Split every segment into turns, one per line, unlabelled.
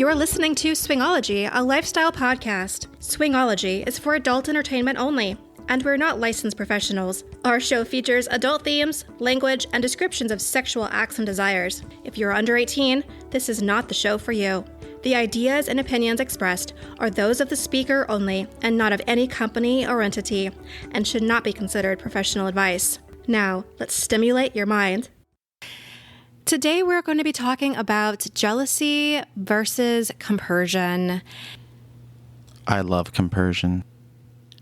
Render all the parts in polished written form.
You're listening to Swingology, a lifestyle podcast. Swingology is for adult entertainment only, and we're not licensed professionals. Our show features adult themes, language, and descriptions of sexual acts and desires. If you're under 18, this is not the show for you. The ideas and opinions expressed are those of the speaker only and not of any company or entity, and should not be considered professional advice. Now, let's stimulate your mind. Today, we're going to be talking about jealousy versus compersion.
I love compersion.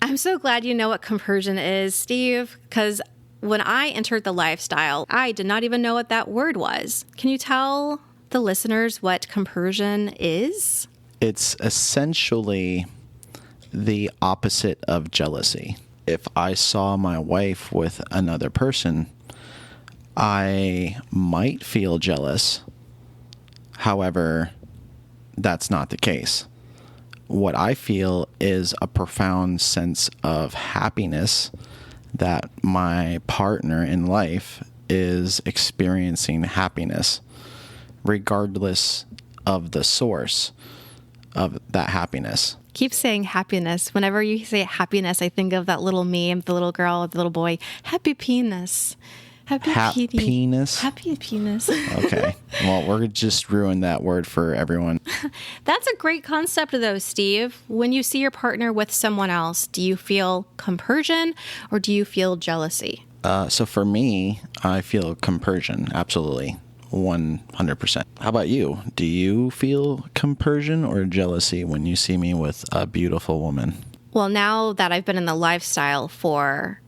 I'm so glad you know what compersion is, Steve, because when I entered the lifestyle, I did not even know what that word was. Can you tell the listeners what compersion is?
It's essentially the opposite of jealousy. If I saw my wife with another person, I might feel jealous. However, that's not the case. What I feel is a profound sense of happiness that my partner in life is experiencing happiness, regardless of the source of that happiness.
Keep saying happiness. Whenever you say happiness, I think of that little meme, the little girl, the little boy, happy penis. Happy
penis?
Happy penis.
Okay. Well, we're just ruin that word for everyone.
That's a great concept, though, Steve. When you see your partner with someone else, do you feel compersion or do you feel jealousy?
So for me, I feel compersion. Absolutely. 100%. How about you? Do you feel compersion or jealousy when you see me with a beautiful woman?
Well, now that I've been in the lifestyle for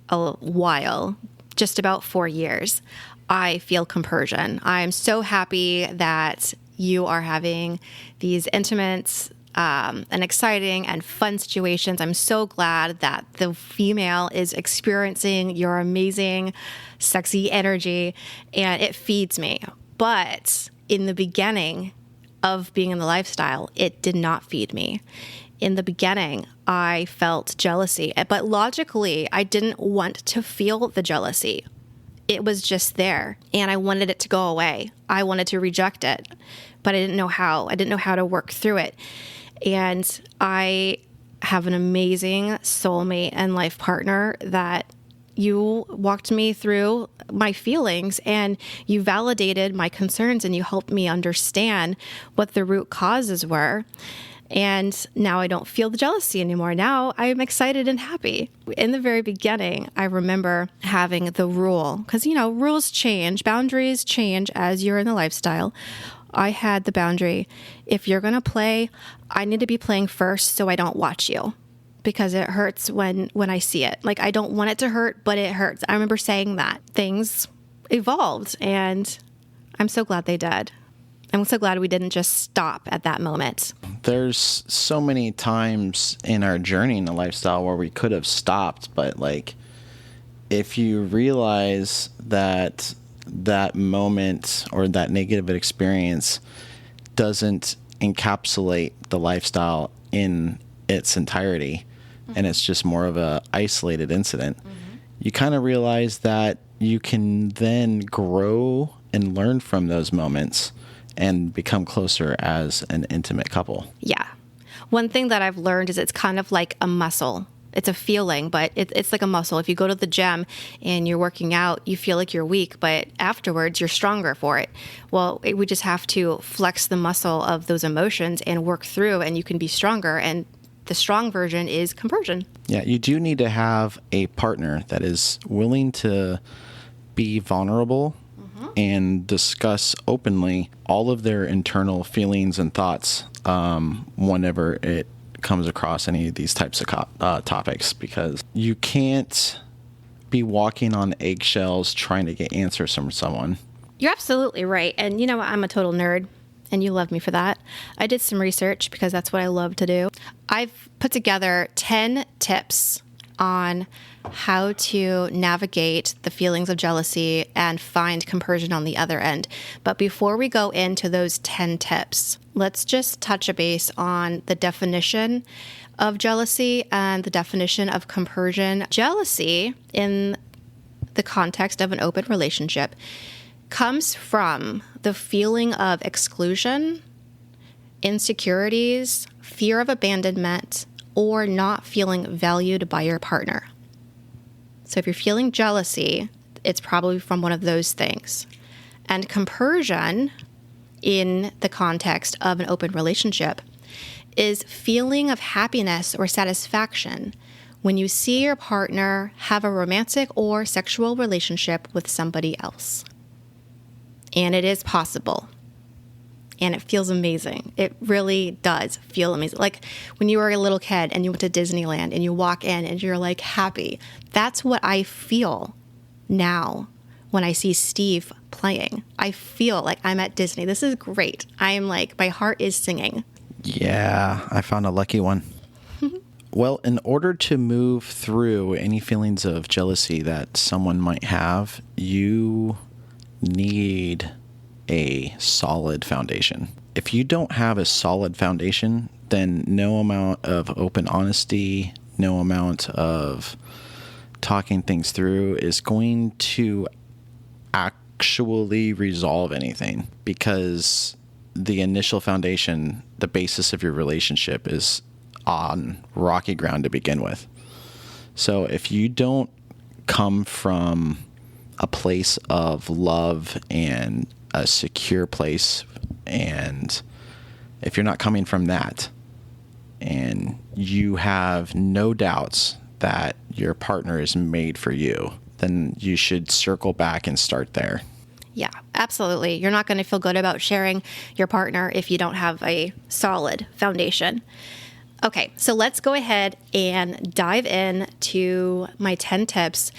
a while, just about 4 years, I feel compersion. I'm so happy that you are having these intimate and exciting and fun situations. I'm so glad that the female is experiencing your amazing, sexy energy, and it feeds me. But in the beginning of being in the lifestyle, it did not feed me. In the beginning, I felt jealousy, but logically, I didn't want to feel the jealousy. It was just there, and I wanted it to go away. I wanted to reject it, but I didn't know how. I didn't know how to work through it. And I have an amazing soulmate and life partner that you walked me through my feelings and you validated my concerns and you helped me understand what the root causes were. And now I don't feel the jealousy anymore. Now I'm excited and happy. In the very beginning, I remember having the rule, because, rules change, boundaries change as you're in the lifestyle. I had the boundary, if you're going to play, I need to be playing first so I don't watch you, because it hurts when I see it. Like, I don't want it to hurt, but it hurts. I remember saying that. Things evolved, and I'm so glad they did. I'm so glad we didn't just stop at that moment.
There's so many times in our journey in the lifestyle where we could have stopped, but if you realize that that moment or that negative experience doesn't encapsulate the lifestyle in its entirety, and it's just more of a isolated incident, you kind of realize that you can then grow and learn from those moments and become closer as an intimate couple.
Yeah. One thing that I've learned is it's kind of like a muscle. It's a feeling, but it's like a muscle. If you go to the gym and you're working out, you feel like you're weak, but afterwards you're stronger for it. Well, we just have to flex the muscle of those emotions and work through, and you can be stronger. And the strong version is compersion.
Yeah, you do need to have a partner that is willing to be vulnerable and discuss openly all of their internal feelings and thoughts whenever it comes across any of these types of topics, because you can't be walking on eggshells trying to get answers from someone.
You're absolutely right. And you know what? I'm a total nerd, and you love me for that. I did some research because that's what I love to do. I've put together 10 tips on how to navigate the feelings of jealousy and find compersion on the other end. But before we go into those 10 tips, let's just touch a base on the definition of jealousy and the definition of compersion. Jealousy, in the context of an open relationship, comes from the feeling of exclusion insecurities, fear of abandonment, or not feeling valued by your partner. So if you're feeling jealousy, it's probably from one of those things. And compersion, in the context of an open relationship, is feeling of happiness or satisfaction when you see your partner have a romantic or sexual relationship with somebody else. And it is possible. And it feels amazing. It really does feel amazing. Like when you were a little kid and you went to Disneyland and you walk in and you're like happy. That's what I feel now when I see Steve playing. I feel like I'm at Disney. This is great. I am like, my heart is singing.
Yeah, I found a lucky one. Well, in order to move through any feelings of jealousy that someone might have, you need a solid foundation. If you don't have a solid foundation, then no amount of open honesty, no amount of talking things through is going to actually resolve anything, because the initial foundation, the basis of your relationship, is on rocky ground to begin with. So if you don't come from a place of love and a secure place, and if you're not coming from that, and you have no doubts that your partner is made for you, then you should circle back and start there.
Yeah, absolutely. You're not going to feel good about sharing your partner if you don't have a solid foundation. Okay, so let's go ahead and dive in to my 10 tips.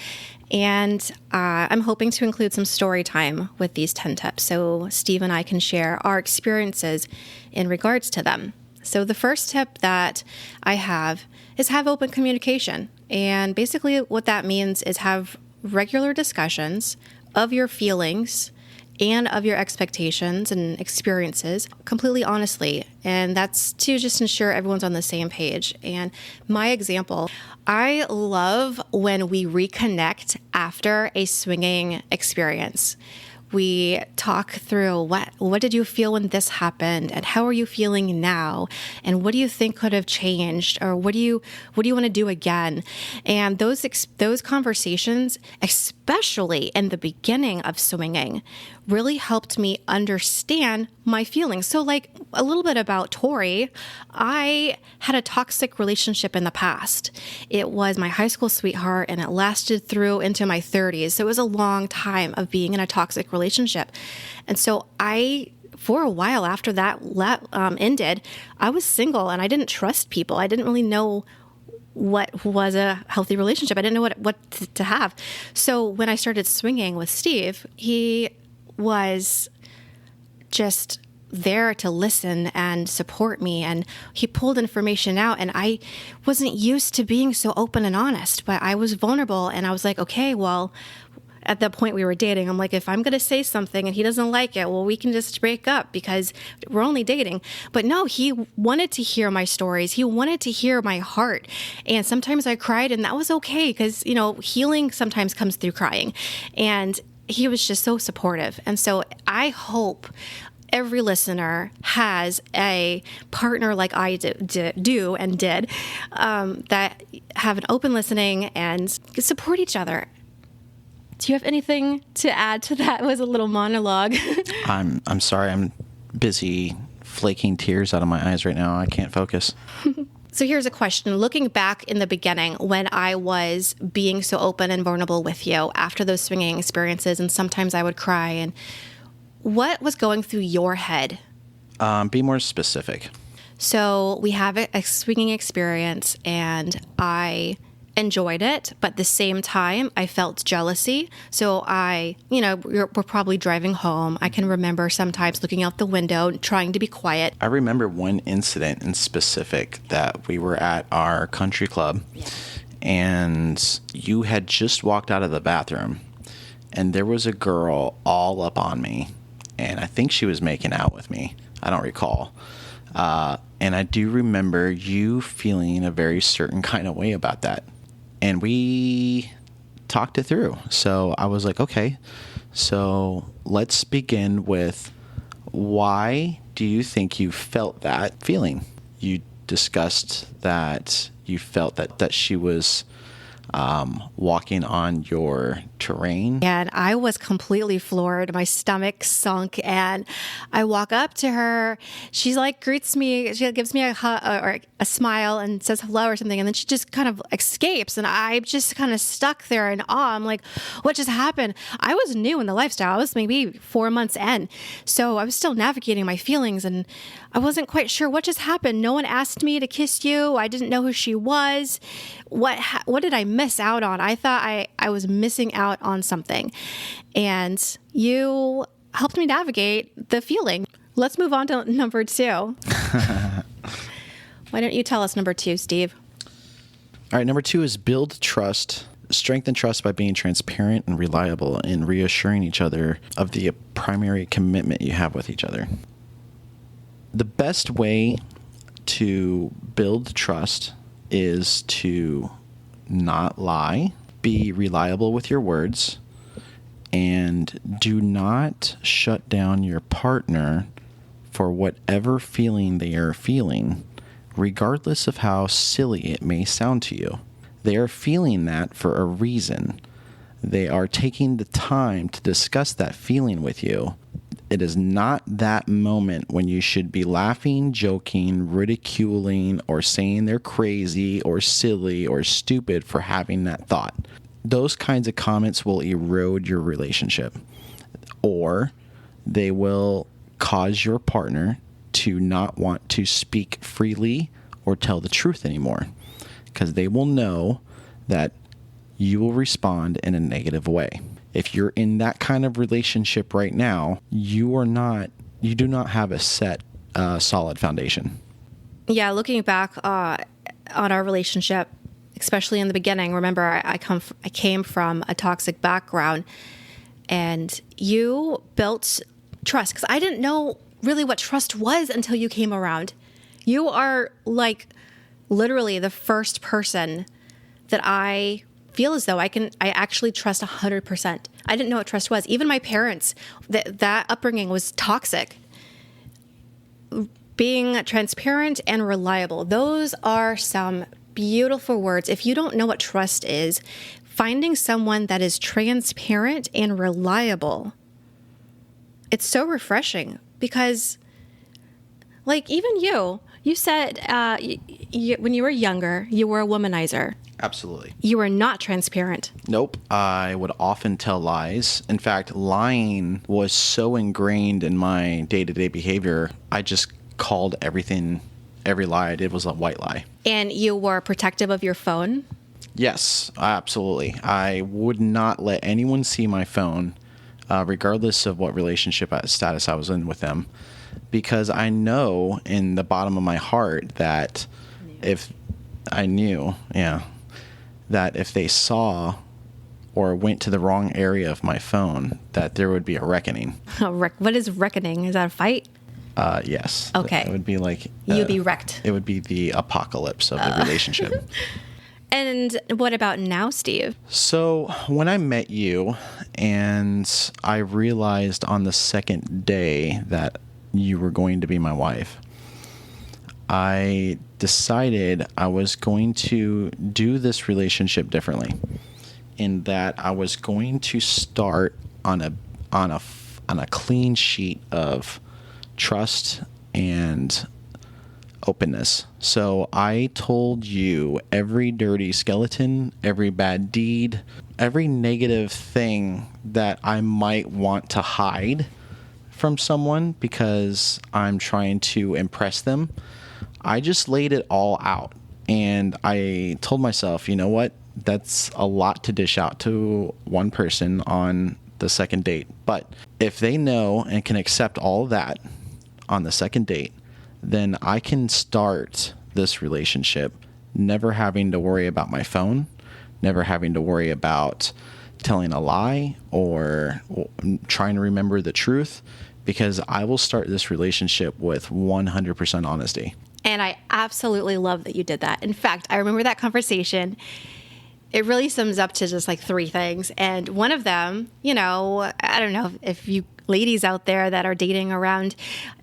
And I'm hoping to include some story time with these 10 tips so Steve and I can share our experiences in regards to them. So the first tip that I have is have open communication. And basically what that means is have regular discussions of your feelings and of your expectations and experiences completely honestly. And that's to just ensure everyone's on the same page. And my example, I love when we reconnect after a swinging experience. We talk through what did you feel when this happened, and how are you feeling now, and what do you think could have changed, or what do you want to do again? And those conversations, especially in the beginning of swinging, really helped me understand my feelings. So like a little bit about Tori, I had a toxic relationship in the past. It was my high school sweetheart, and it lasted through into my 30s. So it was a long time of being in a toxic relationship. And so for a while after that ended, I was single and I didn't trust people. I didn't really know what was a healthy relationship. I didn't know what to have. So when I started swinging with Steve, he was just there to listen and support me, and he pulled information out, and I wasn't used to being so open and honest, but I was vulnerable, and I was like, okay, well, at the point we were dating, I'm like, if I'm going to say something and he doesn't like it, well, we can just break up because we're only dating. But no, he wanted to hear my stories. He wanted to hear my heart. And sometimes I cried, and that was okay because, healing sometimes comes through crying. And he was just so supportive. And so I hope every listener has a partner like I do and did, that have an open listening and support each other. Do you have anything to add to that? It was a little monologue.
I'm sorry. I'm busy flaking tears out of my eyes right now. I can't focus.
So here's a question. Looking back in the beginning when I was being so open and vulnerable with you after those swinging experiences, and sometimes I would cry, and what was going through your head?
Be more specific.
So we have a swinging experience, and I enjoyed it, but at the same time, I felt jealousy. So we're probably driving home. I can remember sometimes looking out the window, trying to be quiet.
I remember one incident in specific that we were at our country club, and you had just walked out of the bathroom, and there was a girl all up on me, and I think she was making out with me. I don't recall. And I do remember you feeling a very certain kind of way about that. And we talked it through. So I was like, okay, so let's begin with, why do you think you felt that feeling? You discussed that you felt that she was walking on your terrain.
And I was completely floored. My stomach sunk, and I walk up to her. She's like, greets me. She gives me a hug or a smile and says hello or something. And then she just kind of escapes. And I'm just kind of stuck there in awe. I'm like, what just happened? I was new in the lifestyle. I was maybe 4 months in. So I was still navigating my feelings, and I wasn't quite sure what just happened. No one asked me to kiss you. I didn't know who she was. What did I miss out on? I thought I was missing out on something. And you helped me navigate the feeling. Let's move on to number 2. Why don't you tell us number 2, Steve?
All right, number 2 is build trust. Strengthen trust by being transparent and reliable and reassuring each other of the primary commitment you have with each other. The best way to build trust is to not lie, be reliable with your words, and do not shut down your partner for whatever feeling they are feeling, regardless of how silly it may sound to you. They are feeling that for a reason. They are taking the time to discuss that feeling with you. It is not that moment when you should be laughing, joking, ridiculing, or saying they're crazy or silly or stupid for having that thought. Those kinds of comments will erode your relationship, or they will cause your partner to not want to speak freely or tell the truth anymore, because they will know that you will respond in a negative way. If you're in that kind of relationship right now, you do not have a set, solid foundation.
Yeah, looking back on our relationship, especially in the beginning, remember I came from a toxic background, and you built trust, because I didn't know really what trust was until you came around. You are like literally the first person that I feel as though I actually trust 100%. I didn't know what trust was. Even my parents, that upbringing was toxic. Being transparent and reliable, those are some beautiful words. If you don't know what trust is, finding someone that is transparent and reliable, it's so refreshing, because like even you said when you were younger, you were a womanizer.
Absolutely.
You were not transparent.
Nope. I would often tell lies. In fact, lying was so ingrained in my day-to-day behavior, I just called every lie I did was a white lie.
And you were protective of your phone?
Yes, absolutely. I would not let anyone see my phone, regardless of what relationship status I was in with them, because I know in the bottom of my heart that if they saw or went to the wrong area of my phone, that there would be a reckoning.
What is reckoning? Is that a fight?
Yes.
Okay.
It would be like...
You'd be wrecked.
It would be the apocalypse of the relationship.
And what about now, Steve?
So when I met you and I realized on the second day that you were going to be my wife, I decided I was going to do this relationship differently, in that I was going to start on a clean sheet of trust and openness. So I told you every dirty skeleton, every bad deed, every negative thing that I might want to hide from someone because I'm trying to impress them. I just laid it all out, and I told myself, you know what? That's a lot to dish out to one person on the second date. But if they know and can accept all of that on the second date, then I can start this relationship never having to worry about my phone, never having to worry about telling a lie or trying to remember the truth, because I will start this relationship with 100% honesty.
And I absolutely love that you did that. In fact, I remember that conversation. it really sums up to just like three things. And one of them, I don't know if you ladies out there that are dating around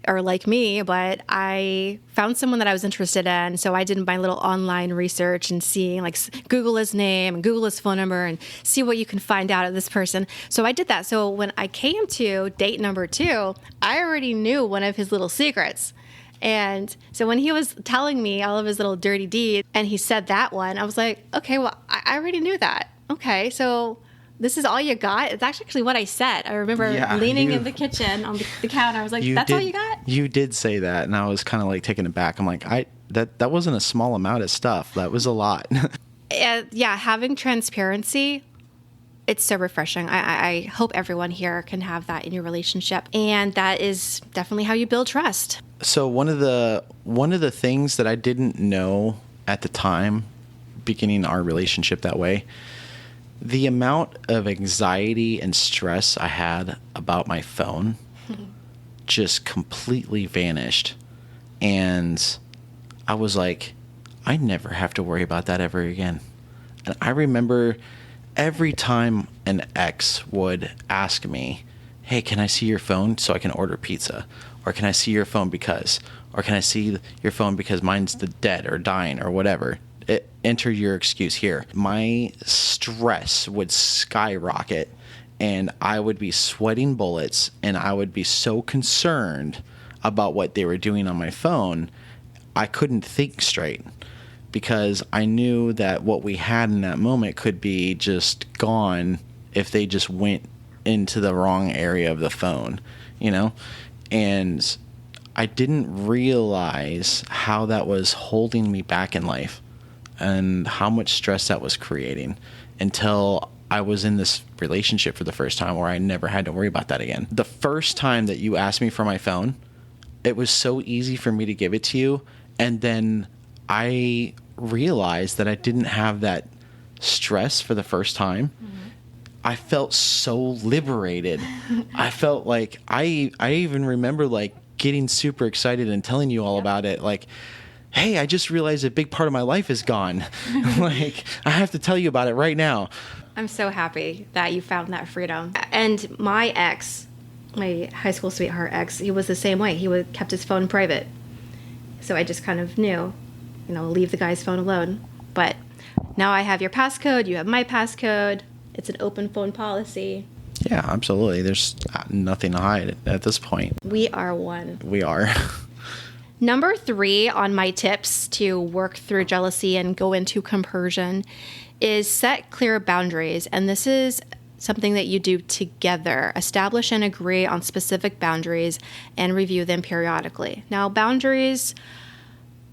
are like me, but I found someone that I was interested in. So I did my little online research and seeing like Google his name and Google his phone number and see what you can find out of this person. So I did that. So when I came to date number 2, I already knew one of his little secrets. And so when he was telling me all of his little dirty deeds and he said that one, I was like, okay, well, I already knew that. Okay, so this is all you got? It's actually what I said. I remember leaning in the kitchen on the counter. I was like, that's all you got? You
did say that, and I was kind of like taken aback. I'm like, that wasn't a small amount of stuff. That was a lot.
Yeah, having transparency, it's so refreshing. I hope everyone here can have that in your relationship. And that is definitely how you build trust.
So one of the things that I didn't know at the time, beginning our relationship that way, the amount of anxiety and stress I had about my phone just completely vanished. And I was like, I never have to worry about that ever again. And I remember every time an ex would ask me, hey, can I see your phone so I can order pizza? Or can I see your phone because? Or can I see your phone because mine's dead or dying or whatever? Enter your excuse here. My stress would skyrocket and I would be sweating bullets and I would be so concerned about what they were doing on my phone. I couldn't think straight because I knew that what we had in that moment could be just gone if they just went into the wrong area of the phone, And I didn't realize how that was holding me back in life and how much stress that was creating until I was in this relationship for the first time where I never had to worry about that again. The first time that you asked me for my phone, it was so easy for me to give it to you. And then I realized that I didn't have that stress for the first time. Mm-hmm. I felt so liberated. I felt like I even remember like getting super excited and telling you all about it. Like, hey, I just realized a big part of my life is gone. Like, I have to tell you about it right now.
I'm so happy that you found that freedom. And my ex, my high school sweetheart ex, he was the same way. He kept his phone private. So I just kind of knew, leave the guy's phone alone. But now I have your passcode, you have my passcode. It's an open phone policy.
Yeah, absolutely. There's nothing to hide at this point.
We are one.
We are.
Number 3 on my tips to work through jealousy and go into compersion is set clear boundaries. And this is something that you do together. Establish and agree on specific boundaries and review them periodically. Now, boundaries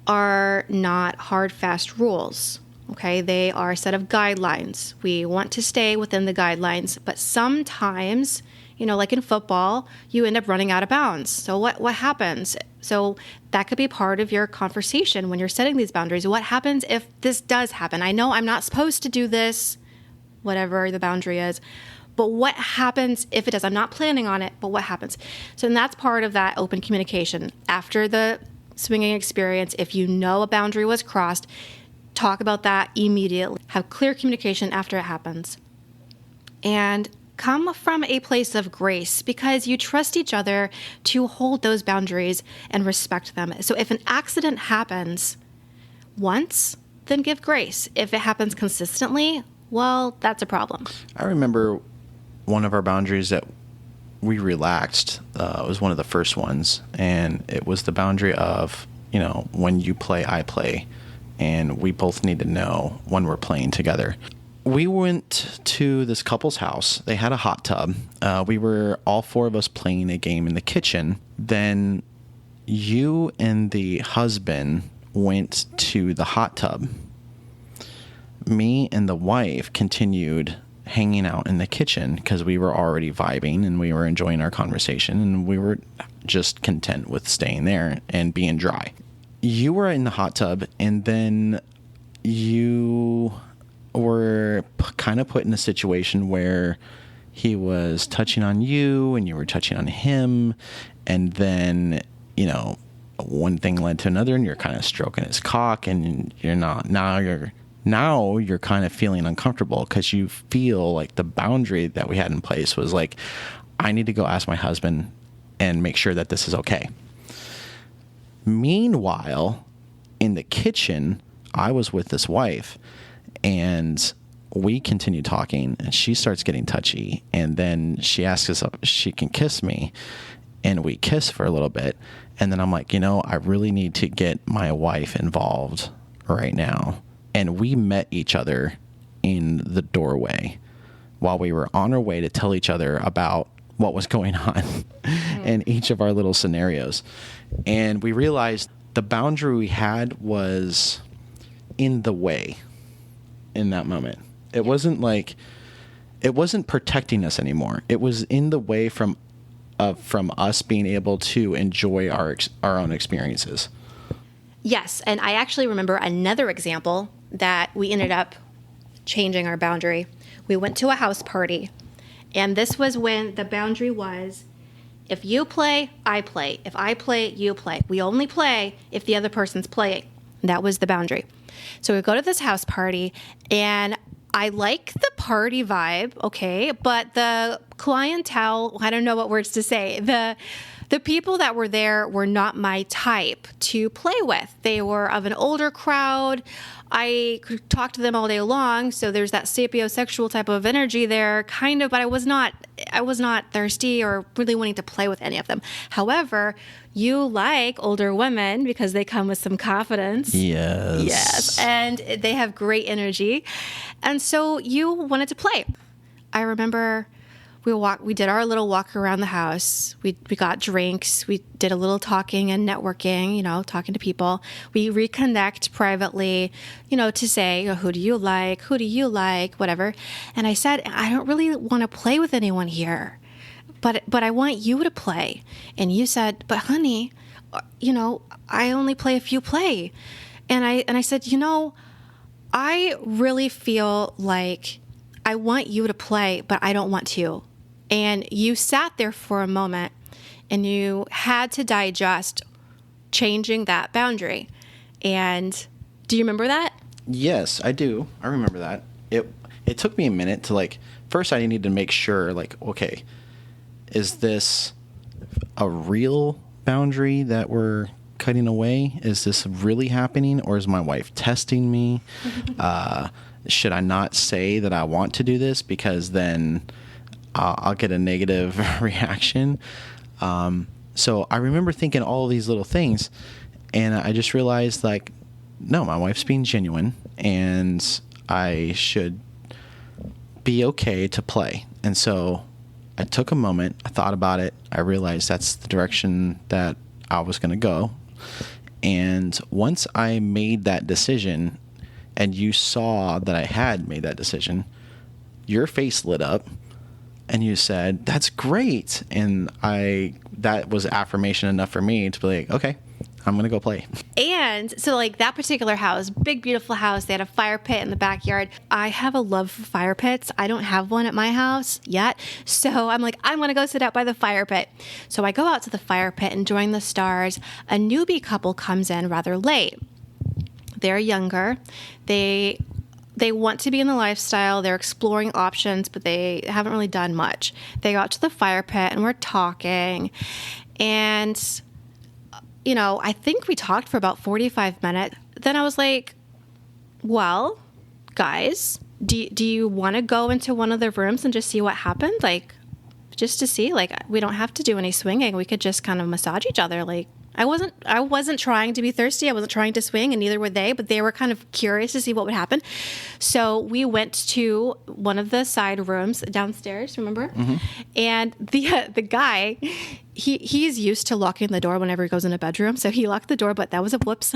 are not hard, fast rules. Okay, they are a set of guidelines. We want to stay within the guidelines, but sometimes, like in football, you end up running out of bounds. So what happens? So that could be part of your conversation when you're setting these boundaries. What happens if this does happen? I know I'm not supposed to do this, whatever the boundary is, but what happens if it does? I'm not planning on it, but what happens? So and that's part of that open communication. After the swinging experience, if you know a boundary was crossed, talk about that immediately. Have clear communication after it happens. And come from a place of grace because you trust each other to hold those boundaries and respect them. So if an accident happens once, then give grace. If it happens consistently, well, that's a problem.
I remember one of our boundaries that we relaxed was one of the first ones. And it was the boundary of, when you play, I play. And we both need to know when we're playing together. We went to this couple's house. They had a hot tub. We were all 4 of us playing a game in the kitchen. Then you and the husband went to the hot tub. Me and the wife continued hanging out in the kitchen because we were already vibing and we were enjoying our conversation and we were just content with staying there and being dry. You were in the hot tub, and then you were kind of put in a situation where he was touching on you, and you were touching on him, and then, one thing led to another, and you're kind of stroking his cock, and you're Now you're kind of feeling uncomfortable because you feel like the boundary that we had in place was like, I need to go ask my husband and make sure that this is okay. Meanwhile, in the kitchen, I was with this wife, and we continue talking, and she starts getting touchy, and then she asks us if she can kiss me, and we kiss for a little bit, and then I'm like, I really need to get my wife involved right now. And we met each other in the doorway while we were on our way to tell each other about what was going on in each of our little scenarios. And we realized the boundary we had was in the way in that moment. It wasn't protecting us anymore. It was in the way from us being able to enjoy our own experiences.
Yes, and I actually remember another example that we ended up changing our boundary. We went to a house party, and this was when the boundary was, if you play, I play. If I play, you play. We only play if the other person's playing. That was the boundary. So we go to this house party, and I like the party vibe, okay, but the clientele, I don't know what words to say. The people that were there were not my type to play with. They were of an older crowd. I could talk to them all day long, so there's that sapiosexual type of energy there, kind of, but I was not thirsty or really wanting to play with any of them. However, you like older women because they come with some confidence. Yes, and they have great energy, and so you wanted to play. I remember we did our little walk around the house. We got drinks. We did a little talking and networking, talking to people. We reconnect privately, to say, who do you like? Who do you like? Whatever. And I said, I don't really want to play with anyone here, but I want you to play. And you said, but honey, I only play if you play. And I said, I really feel like I want you to play, but I don't want to. And you sat there for a moment and you had to digest changing that boundary. And do you remember that?
Yes, I do. I remember that. It took me a minute to first I needed to make sure okay, is this a real boundary that we're cutting away? Is this really happening, or is my wife testing me? Should I not say that I want to do this because then I'll get a negative reaction? So I remember thinking all of these little things, and I just realized no, my wife's being genuine, and I should be okay to play. And so I took a moment, I thought about it, I realized that's the direction that I was going to go. And once I made that decision, and you saw that I had made that decision, your face lit up. And you said, that's great. And that was affirmation enough for me to be like, okay, I'm going to go play.
And so that particular house, big, beautiful house, they had a fire pit in the backyard. I have a love for fire pits. I don't have one at my house yet. So I'm like, I'm going to go sit out by the fire pit. So I go out to the fire pit enjoying the stars. A newbie couple comes in rather late. They're younger. They want to be in the lifestyle. They're exploring options, but they haven't really done much. They got to the fire pit and we're talking. And, I think we talked for about 45 minutes. Then I was like, well, guys, do you want to go into one of the rooms and just see what happened? Just to see, we don't have to do any swinging. We could just kind of massage each other. I wasn't trying to be thirsty. I wasn't trying to swing, and neither were they, but they were kind of curious to see what would happen. So we went to one of the side rooms downstairs, remember? Mm-hmm. And the guy, he's used to locking the door whenever he goes in a bedroom. So he locked the door, but that was a whoops.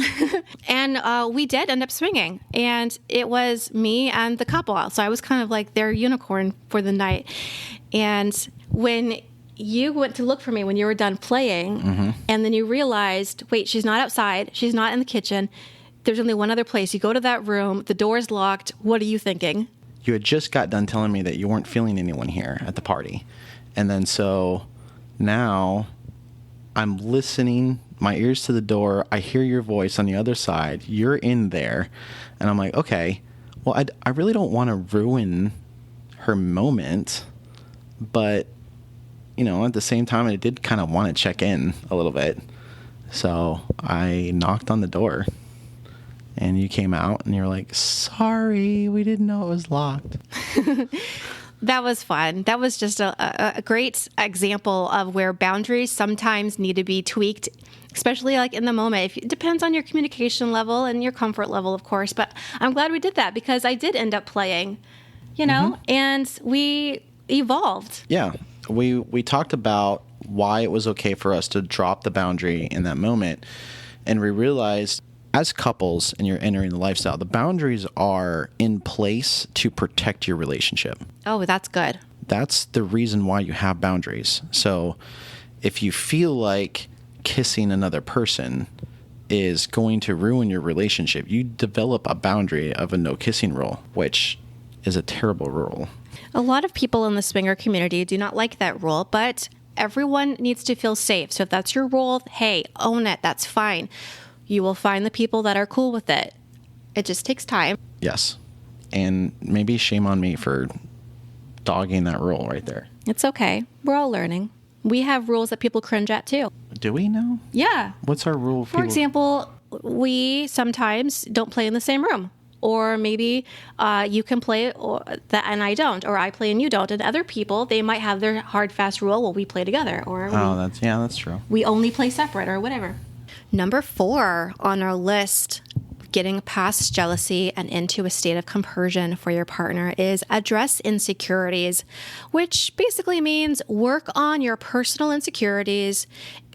And we did end up swinging. And it was me and the couple. So I was kind of their unicorn for the night. And when you went to look for me when you were done playing, mm-hmm. and then you realized, wait, she's not outside. She's not in the kitchen. There's only one other place. You go to that room. The door's locked. What are you thinking?
You had just got done telling me that you weren't feeling anyone here at the party. And then so now I'm listening, my ears to the door. I hear your voice on the other side. You're in there. And I'm like, okay, well, I really don't want to ruin her moment, but, you know, at the same time, I did kind of want to check in a little bit. So I knocked on the door, and you came out, and you're like, sorry, we didn't know it was locked.
That was fun. That was just a great example of where boundaries sometimes need to be tweaked, especially like in the moment. It depends on your communication level and your comfort level, of course. But I'm glad we did that because I did end up playing, you know, and we evolved.
Yeah. We talked about why it was okay for us to drop the boundary in that moment. And we realized as couples and you're entering the lifestyle, the boundaries are in place to protect your relationship.
Oh, that's good.
That's the reason why you have boundaries. So if you feel like kissing another person is going to ruin your relationship, you develop a boundary of a no kissing rule, which is a terrible rule.
A lot of people in the swinger community do not like that rule, but everyone needs to feel safe. So if that's your rule, hey, own it. That's fine. You will find the people that are cool with it. It just takes time.
Yes. And maybe shame on me for dogging that rule right there.
It's okay. We're all learning. We have rules that people cringe at too.
Do we know?
Yeah.
What's our rule?
For example, we sometimes don't play in the same room. Or maybe you can play and I don't. Or I play and you don't. And other people, they might have their hard, fast rule. Well, we play together. Or
that's true.
We only play separate or whatever. Number 4 on our list, getting past jealousy and into a state of compersion for your partner, is address insecurities, which basically means work on your personal insecurities.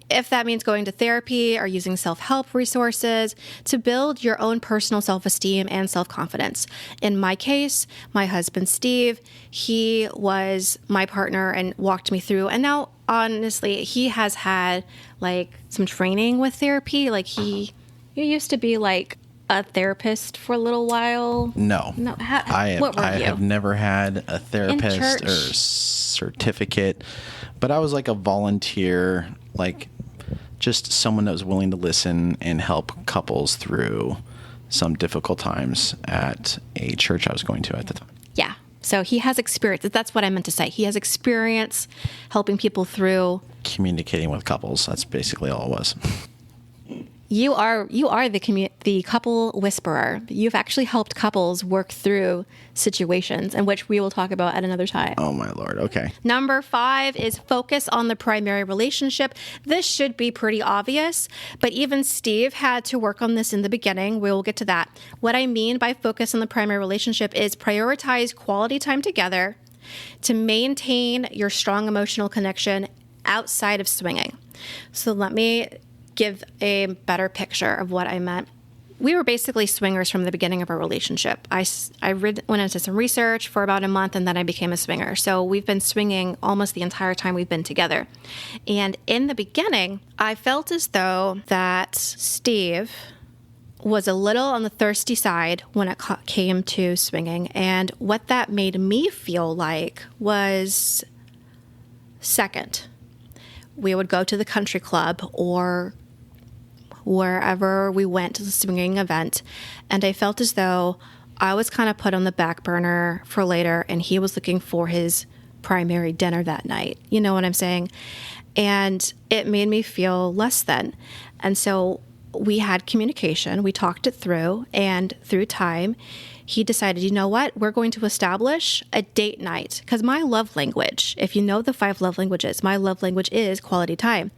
If that means going to therapy or using self-help resources to build your own personal self-esteem and self-confidence. In my case, my husband, Steve, he was my partner and walked me through. And now, honestly, he has had like some training with therapy. Like he used to be like a therapist for a little while.
No.
What were you?
I have never had a therapist or certificate, but I was like a volunteer, like just someone that was willing to listen and help couples through some difficult times at a church I was going to at the time.
Yeah. So he has experience. That's what I meant to say. He has experience helping people through
communicating with couples. That's basically all it was.
You are the couple whisperer. You've actually helped couples work through situations, and which we will talk about at another time.
Oh my Lord. Okay.
Number 5 is focus on the primary relationship. This should be pretty obvious, but even Steve had to work on this in the beginning. We will get to that. What I mean by focus on the primary relationship is prioritize quality time together to maintain your strong emotional connection outside of swinging. So let me give a better picture of what I meant. We were basically swingers from the beginning of our relationship. I went into some research for about a month, and then I became a swinger. So we've been swinging almost the entire time we've been together. And in the beginning, I felt as though that Steve was a little on the thirsty side when it came to swinging. And what that made me feel like was second. We would go to the country club or wherever we went to the swinging event, and I felt as though I was kind of put on the back burner for later, and he was looking for his primary dinner that night. You know what I'm saying? And it made me feel less than. And so we had communication. We talked it through, and through time, he decided, you know what? We're going to establish a date night. Because my love language, if you know the 5 love languages, my love language is quality time.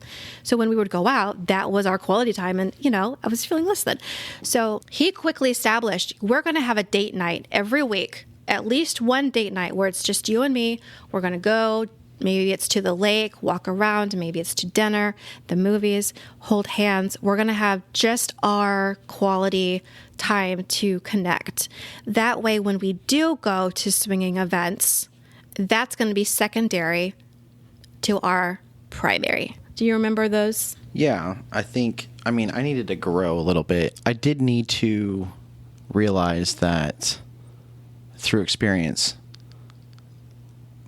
So when we would go out, that was our quality time. And, you know, I was feeling less than. So he quickly established, we're going to have a date night every week, at least one date night where it's just you and me. We're going to go. Maybe it's to the lake, walk around. Maybe it's to dinner, the movies, hold hands. We're going to have just our quality time to connect. That way, when we do go to swinging events, that's going to be secondary to our primary. Do you remember those?
Yeah, I needed to grow a little bit. I did need to realize that through experience,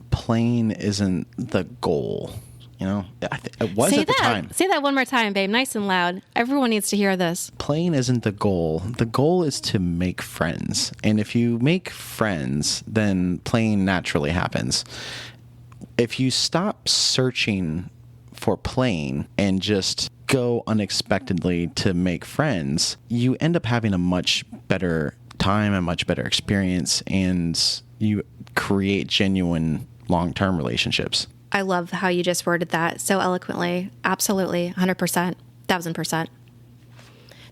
playing isn't the goal You know, it was
Say
at the
that.
time.
Say that one more time, babe. Nice and loud. Everyone needs to hear this.
Playing isn't the goal. The goal is to make friends. And if you make friends, then playing naturally happens. If you stop searching for playing and just go unexpectedly to make friends, you end up having a much better time, a much better experience, and you create genuine long-term relationships.
I love how you just worded that so eloquently. Absolutely. 100%. 1000%.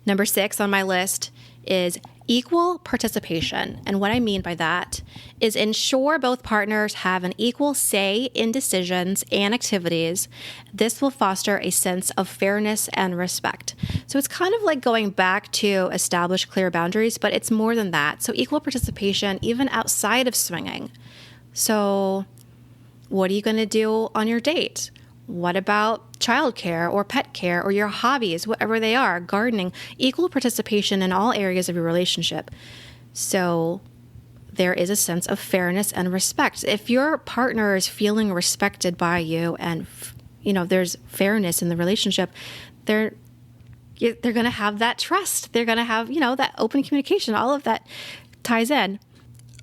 Number 6 on my list is equal participation. And what I mean by that is ensure both partners have an equal say in decisions and activities. This will foster a sense of fairness and respect. So it's kind of like going back to establish clear boundaries, but it's more than that. So equal participation even outside of swinging. So what are you going to do on your date? What about childcare or pet care or your hobbies, whatever they are, gardening? Equal participation in all areas of your relationship. So there is a sense of fairness and respect. If your partner is feeling respected by you and, there's fairness in the relationship, they're going to have that trust. They're going to have, that open communication. All of that ties in.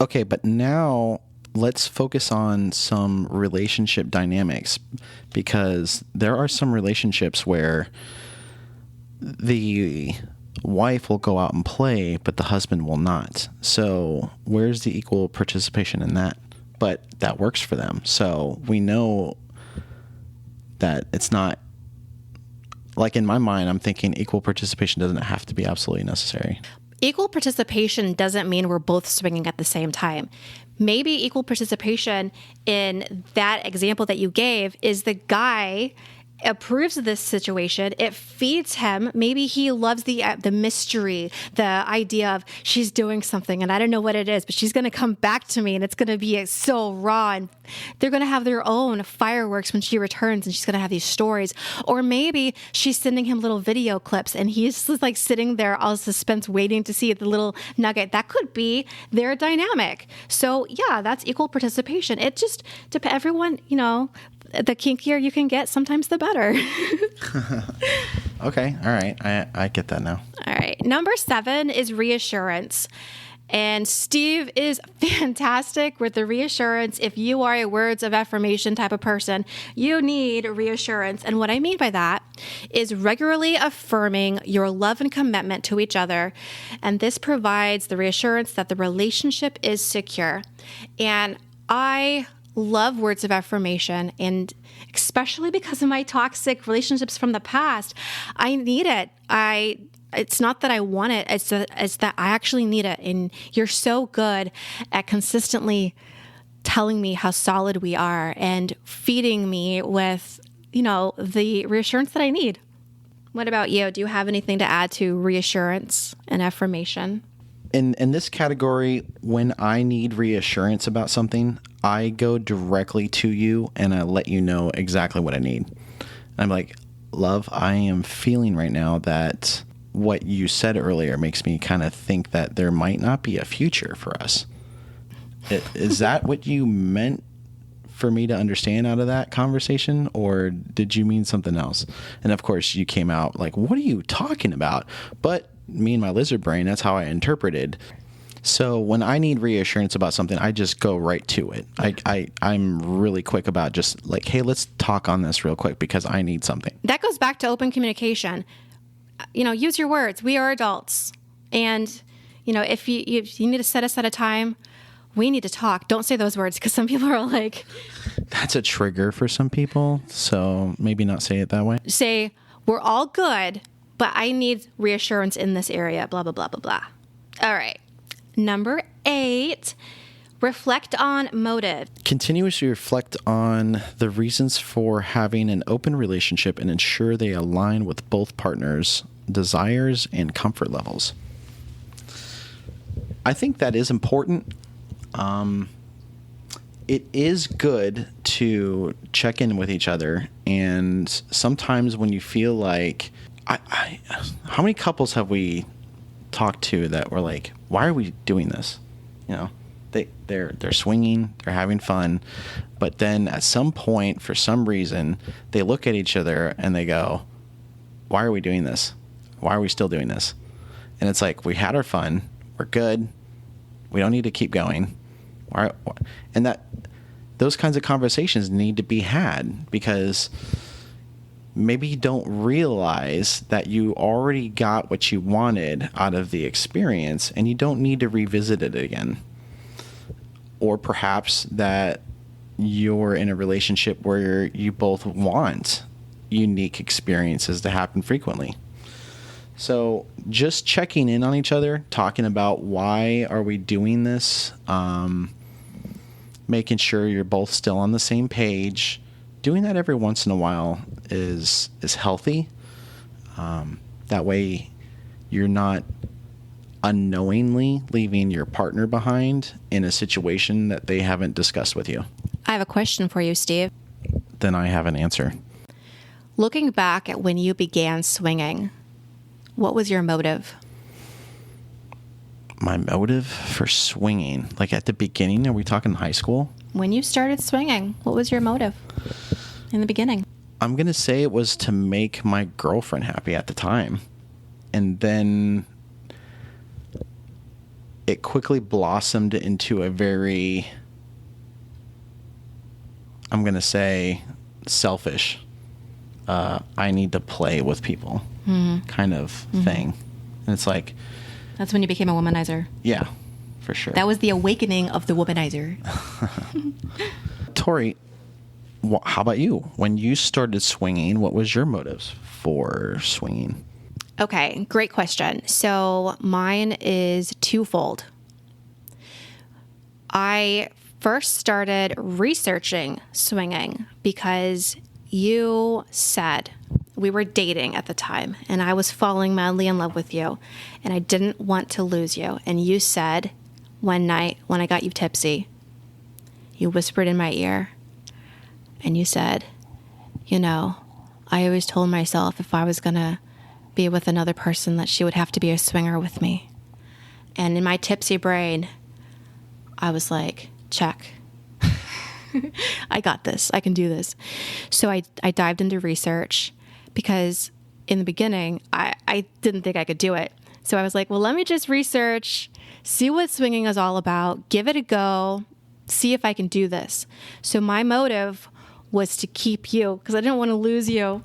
Okay, but now let's focus on some relationship dynamics, because there are some relationships where the wife will go out and play, but the husband will not. So where's the equal participation in that? But that works for them. So we know that it's not, like in my mind, I'm thinking equal participation doesn't have to be absolutely necessary.
Equal participation doesn't mean we're both swinging at the same time. Maybe equal participation in that example that you gave is the guy approves of this situation. It feeds him. Maybe he loves the mystery, the idea of she's doing something and I don't know what it is, but she's going to come back to me and it's going to be so raw, and they're going to have their own fireworks when she returns, and she's going to have these stories. Or maybe she's sending him little video clips and he's just like sitting there all suspense waiting to see the little nugget. That could be their dynamic. So yeah, that's equal participation. It just depends. Everyone, the kinkier you can get, sometimes the better.
Okay. All right. I get that now.
All right. Number 7 is reassurance. And Steve is fantastic with the reassurance. If you are a words of affirmation type of person, you need reassurance. And what I mean by that is regularly affirming your love and commitment to each other. And this provides the reassurance that the relationship is secure. And I love words of affirmation, and especially because of my toxic relationships from the past, I need it. It's not that I want it, it's that I actually need it. And you're so good at consistently telling me how solid we are and feeding me with, the reassurance that I need. What about you? Do you have anything to add to reassurance and affirmation?
In this category, when I need reassurance about something, I go directly to you and I let you know exactly what I need. I'm like, love, I am feeling right now that what you said earlier makes me kind of think that there might not be a future for us. Is that what you meant for me to understand out of that conversation, or did you mean something else? And of course you came out like, what are you talking about? But me and my lizard brain, that's how I interpreted. So when I need reassurance about something, I just go right to it. I'm really quick about just like, hey, let's talk on this real quick because I need something.
That goes back to open communication. Use your words. We are adults. And, if you need to set us at a time, we need to talk. Don't say those words, because some people are like...
That's a trigger for some people. So maybe not say it that way.
Say, we're all good, but I need reassurance in this area, blah, blah, blah, blah, blah. All right. Number 8, reflect on motive.
Continuously reflect on the reasons for having an open relationship and ensure they align with both partners' desires and comfort levels. I think that is important. It is good to check in with each other, and sometimes when you feel like, how many couples have we talked to that were like, why are we doing this? They're swinging, they're having fun, but then at some point, for some reason, they look at each other and they go, "Why are we doing this? Why are we still doing this?" And it's like, we had our fun, we're good, we don't need to keep going. And those kinds of conversations need to be had, because maybe you don't realize that you already got what you wanted out of the experience and you don't need to revisit it again. Or perhaps that you're in a relationship where you both want unique experiences to happen frequently. So just checking in on each other, talking about why are we doing this, making sure you're both still on the same page. Doing that every once in a while is healthy. That way you're not unknowingly leaving your partner behind in a situation that they haven't discussed with you.
I have a question for you, Steve.
Then I have an answer.
Looking back at when you began swinging, what was your motive?
My motive for swinging, like at the beginning, are we talking high school?
When you started swinging, what was your motive in the beginning?
I'm going to say it was to make my girlfriend happy at the time. And then it quickly blossomed into a very, I'm going to say, selfish, I need to play with people kind of thing. And it's like...
That's when you became a womanizer.
Yeah, for sure.
That was the awakening of the womanizer.
Tori, how about you? When you started swinging, what was your motives for swinging?
Okay, great question. So mine is twofold. I first started researching swinging because you said, we were dating at the time, and I was falling madly in love with you, and I didn't want to lose you. And you said one night when I got you tipsy, you whispered in my ear, and you said, you know, I always told myself if I was going to be with another person that she would have to be a swinger with me. And in my tipsy brain, I was like, check. I got this. I can do this. So I dived into research because in the beginning, I didn't think I could do it. So I was like, well, let me just research, see what swinging is all about, give it a go, see if I can do this. So my motive was to keep you because I didn't want to lose you.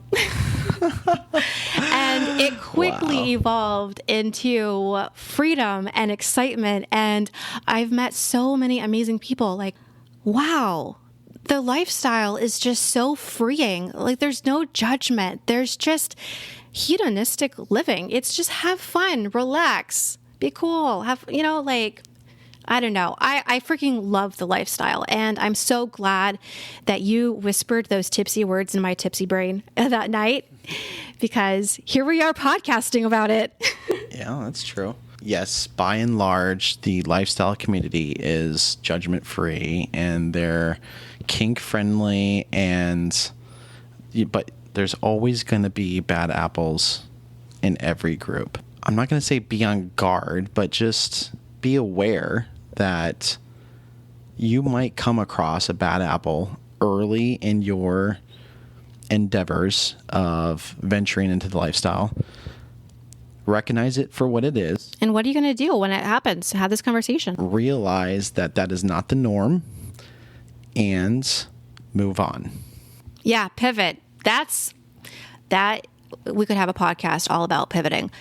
And it quickly evolved into freedom and excitement. And I've met so many amazing people. Like, wow, the lifestyle is just so freeing. Like, there's no judgment. There's just hedonistic living. It's just have fun, relax, be cool. Have, you know, like, I don't know. I freaking love the lifestyle. And I'm so glad that you whispered those tipsy words in my tipsy brain that night, because here we are podcasting about it.
Yeah, that's true. Yes, by and large, the lifestyle community is judgment-free and they're kink-friendly, but there's always going to be bad apples in every group. I'm not going to say be on guard, but just be aware that you might come across a bad apple early in your endeavors of venturing into the lifestyle. Recognize it for what it is.
And what are you going to do when it happens? Have this conversation.
Realize that that is not the norm and move on. Yeah,
pivot. That we could have a podcast all about pivoting.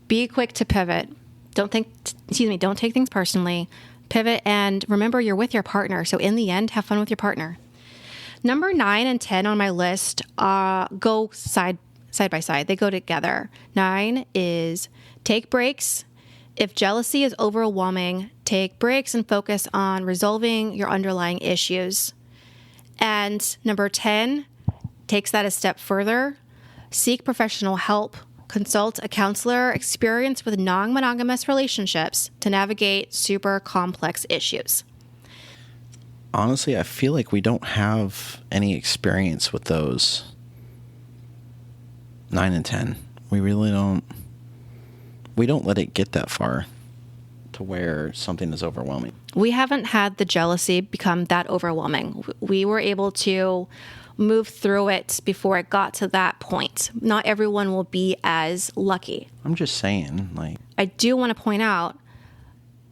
Be quick to pivot. Don't take things personally. Pivot, and remember you're with your partner. So in the end, have fun with your partner. Number 9 and 10 on my list go side by side. They go together. 9 is take breaks. If jealousy is overwhelming, take breaks and focus on resolving your underlying issues. And number 10 takes that a step further. Seek professional help. Consult a counselor experienced with non-monogamous relationships to navigate super complex issues.
Honestly, I feel like we don't have any experience with those 9 and 10. We really don't. We don't let it get that far to where something is overwhelming.
We haven't had the jealousy become that overwhelming. We were able to move through it before it got to that point. Not everyone will be as lucky.
I'm just saying, like,
I do want to point out,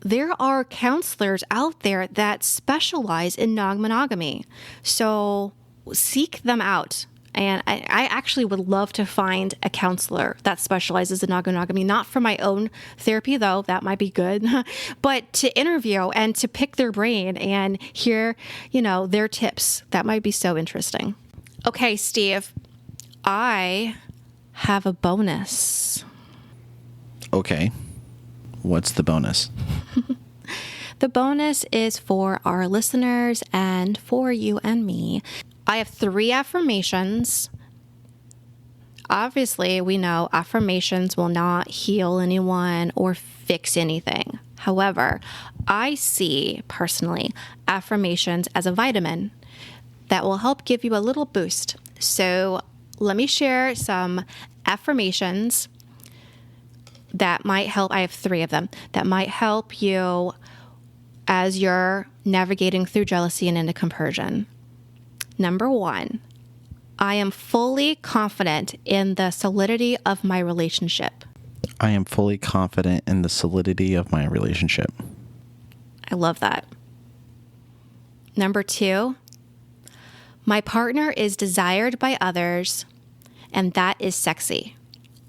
there are counselors out there that specialize in non-monogamy. So seek them out. And I actually would love to find a counselor that specializes in non-monogamy, not for my own therapy, though that might be good, but to interview and to pick their brain and hear, their tips. That might be so interesting. Okay, Steve, I have a bonus.
Okay. What's the bonus?
The bonus is for our listeners and for you and me. I have 3 affirmations. Obviously, we know affirmations will not heal anyone or fix anything. However, I see personally affirmations as a vitamin that will help give you a little boost. So let me share some affirmations that might help. I have 3 of them that might help you as you're navigating through jealousy and into compersion. Number 1, I am fully confident in the solidity of my relationship.
I am fully confident in the solidity of my relationship.
I love that. Number 2, my partner is desired by others, and that is sexy.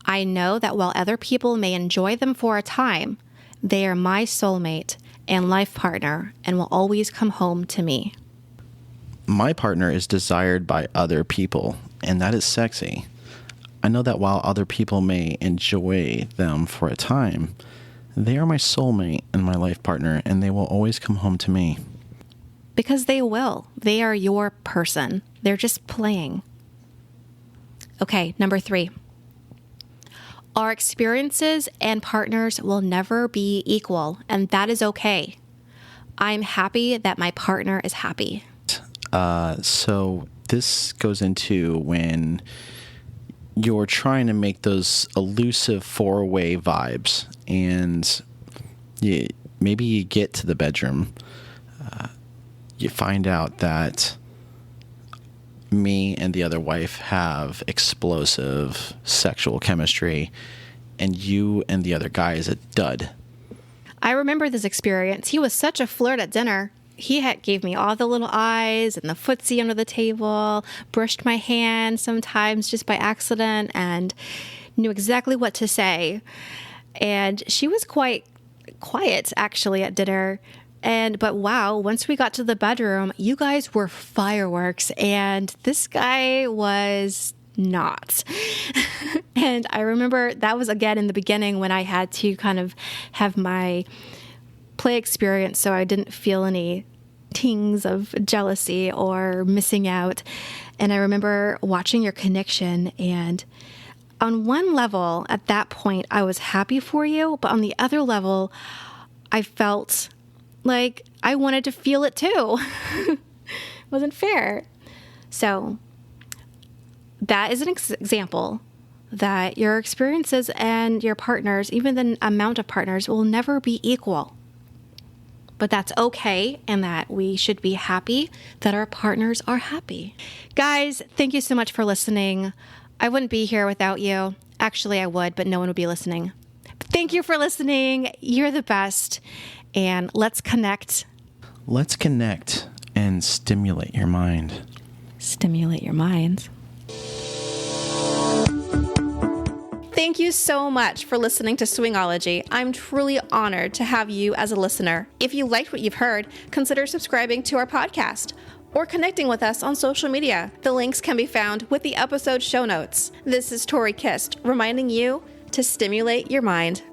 I know that while other people may enjoy them for a time, they are my soulmate and life partner and will always come home to me.
My partner is desired by other people, and that is sexy. I know that while other people may enjoy them for a time, they are my soulmate and my life partner, and they will always come home to me.
Because they will. They are your person. They're just playing. Okay, number 3. Our experiences and partners will never be equal, and that is okay. I'm happy that my partner is happy.
So this goes into when you're trying to make those elusive 4-way vibes, and maybe you get to the bedroom, you find out that me and the other wife have explosive sexual chemistry, and you and the other guy is a dud.
I remember this experience. He was such a flirt at dinner. He gave me all the little eyes and the footsie under the table, brushed my hand sometimes just by accident, and knew exactly what to say. And she was quite quiet, actually, at dinner. But wow, once we got to the bedroom, you guys were fireworks, and this guy was not. And I remember that was, again, in the beginning when I had to kind of have my play experience so I didn't feel any tings of jealousy or missing out. And I remember watching your connection, and on one level at that point I was happy for you, but on the other level I felt like I wanted to feel it too. It wasn't fair. So that is an example that your experiences and your partners, even the amount of partners, will never be equal. But that's okay, and that we should be happy that our partners are happy. Guys, thank you so much for listening. I wouldn't be here without you. Actually, I would, but no one would be listening. Thank you for listening. You're the best. And let's connect.
Let's connect and stimulate your mind.
Stimulate your mind. Thank you so much for listening to Swingology. I'm truly honored to have you as a listener. If you liked what you've heard, consider subscribing to our podcast or connecting with us on social media. The links can be found with the episode show notes. This is Tori Kist, reminding you to stimulate your mind.